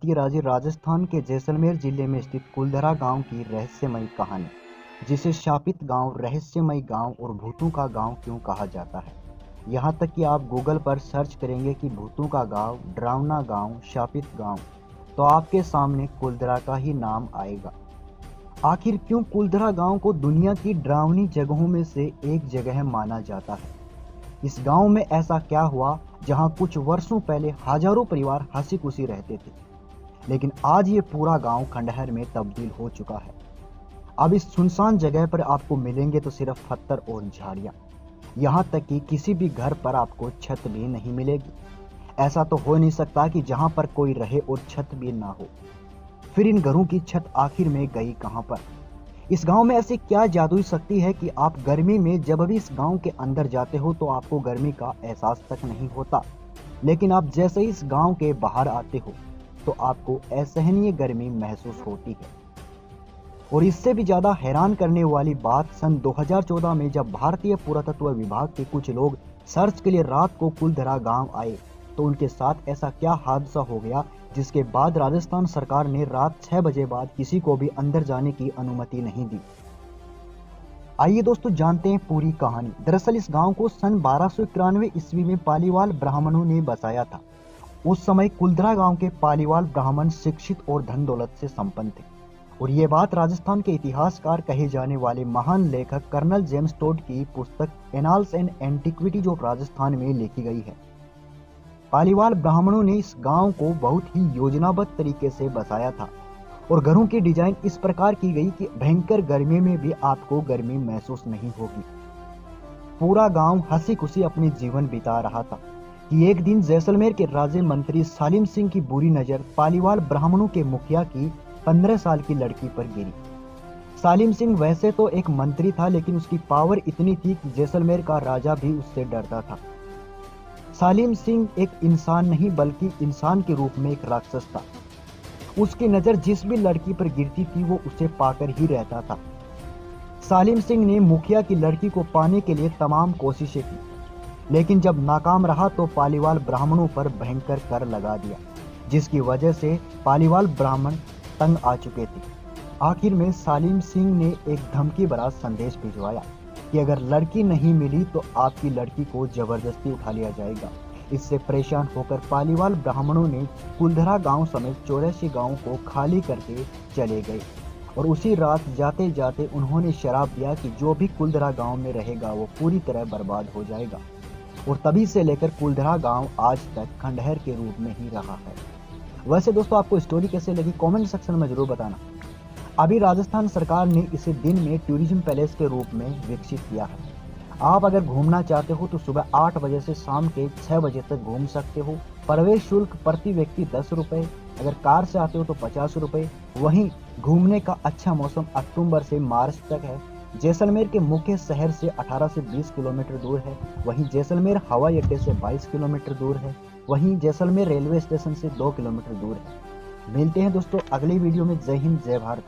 भारतीय राज्य राजस्थान के जैसलमेर जिले में स्थित कुलधरा गांव की रहस्यमयी कहानी, जिसे शापित गांव, रहस्यमयी गांव और भूतों का गांव क्यों कहा जाता है। यहां तक कि आप गूगल पर सर्च करेंगे कि भूतों का गांव, डरावना गांव, शापित गांव, तो आपके सामने कुलधरा का ही नाम आएगा। आखिर क्यों कुलधरा गांव को दुनिया की डरावनी जगहों में से एक जगह माना जाता है? इस गांव में ऐसा क्या हुआ जहां कुछ वर्षों पहले हजारों परिवार हंसी खुशी रहते थे, लेकिन आज ये पूरा गांव खंडहर में तब्दील हो चुका है। अब इस सुनसान जगह पर आपको मिलेंगे तो सिर्फ पत्थर और झाड़ियां, यहां तक कि किसी भी घर पर आपको छत भी नहीं मिलेगी। ऐसा तो हो नहीं सकता कि जहां पर कोई रहे और छत भी ना हो। फिर इन घरों की छत आखिर में गई कहां पर? इस गांव में ऐसी क्या जादुई शक्ति है कि आप गर्मी में जब भी इस गांव के अंदर जाते हो तो आपको गर्मी का एहसास तक नहीं होता, लेकिन आप जैसे ही इस गांव के बाहर आते हो तो आपको असहनीय गर्मी महसूस होती है। और इससे भी ज्यादा हैरान करने वाली बात, सन 2014 में जब भारतीय पुरातत्व विभाग के कुछ लोग सर्च के लिए रात को कुलधरा गांव आए तो उनके साथ ऐसा क्या हादसा हो गया जिसके बाद राजस्थान सरकार ने रात 6 बजे बाद किसी को भी अंदर जाने की अनुमति नहीं दी। आइए दोस्तों जानते हैं पूरी कहानी। दरअसल इस गांव को सन 1291 ईस्वी में पालीवाल ब्राह्मणों ने बसाया था। उस समय कुलधरा गांव के पालीवाल ब्राह्मण शिक्षित और धन दौलत से संपन्न थे, और ये बात राजस्थान के इतिहासकार कहे जाने वाले महान लेखक कर्नल जेम्स टोड की पुस्तक एनाल्स एंड एंटिक्विटी जो राजस्थान में लिखी गई है। पालीवाल ब्राह्मणों ने इस गांव को बहुत ही योजनाबद्ध तरीके से बसाया था, और घरों की डिजाइन इस प्रकार की गई कि भयंकर गर्मी में भी आपको गर्मी महसूस नहीं होगी। पूरा गांव हंसी खुशी अपने जीवन बिता रहा था कि एक दिन जैसलमेर के राज्य मंत्री सालिम सिंह की बुरी नजर पालीवाल ब्राह्मणों के मुखिया की 15 साल की लड़की पर गिरी। सालिम सिंह वैसे तो एक मंत्री था, लेकिन उसकी पावर इतनी थी कि जैसलमेर का राजा भी उससे डरता था। सालिम सिंह एक इंसान नहीं बल्कि इंसान के रूप में एक राक्षस था। उसकी नजर जिस भी लड़की पर गिरती थी वो उसे पाकर ही रहता था। सालिम सिंह ने मुखिया की लड़की को पाने के लिए तमाम कोशिशें की, लेकिन जब नाकाम रहा तो पालीवाल ब्राह्मणों पर भयंकर कर लगा दिया, जिसकी वजह से पालीवाल ब्राह्मण तंग आ चुके थे। आखिर में सालिम सिंह ने एक धमकी भरा संदेश भिजवाया कि अगर लड़की नहीं मिली तो आपकी लड़की को जबरदस्ती उठा लिया जाएगा। इससे परेशान होकर पालीवाल ब्राह्मणों ने कुलधरा गांव समेत 84 गांवों को खाली करके चले गए, और उसी रात जाते जाते उन्होंने शराब दिया कि जो भी कुलधरा गांव में रहेगा वो पूरी तरह बर्बाद हो जाएगा। और तभी से लेकर कुलधरा गांव आज तक खंडहर के रूप में ही रहा है। वैसे दोस्तों, आपको स्टोरी कैसे लगी कमेंट सेक्शन में जरूर बताना। अभी राजस्थान सरकार ने इसे दिन में टूरिज्म पैलेस के रूप में विकसित किया है। आप अगर घूमना चाहते हो तो सुबह 8 बजे से शाम के 6 बजे तक घूम सकते हो। प्रवेश शुल्क प्रति व्यक्ति 10 रुपए, अगर कार से आते हो तो 50 रुपए। वहीं घूमने का अच्छा मौसम अक्टूबर से मार्च तक है। जैसलमेर के मुख्य शहर से 18 से 20 किलोमीटर दूर है। वहीं जैसलमेर हवाई अड्डे से 22 किलोमीटर दूर है। वहीं जैसलमेर रेलवे स्टेशन से 2 किलोमीटर दूर है। मिलते हैं दोस्तों अगली वीडियो में। जय हिंद, जय भारत।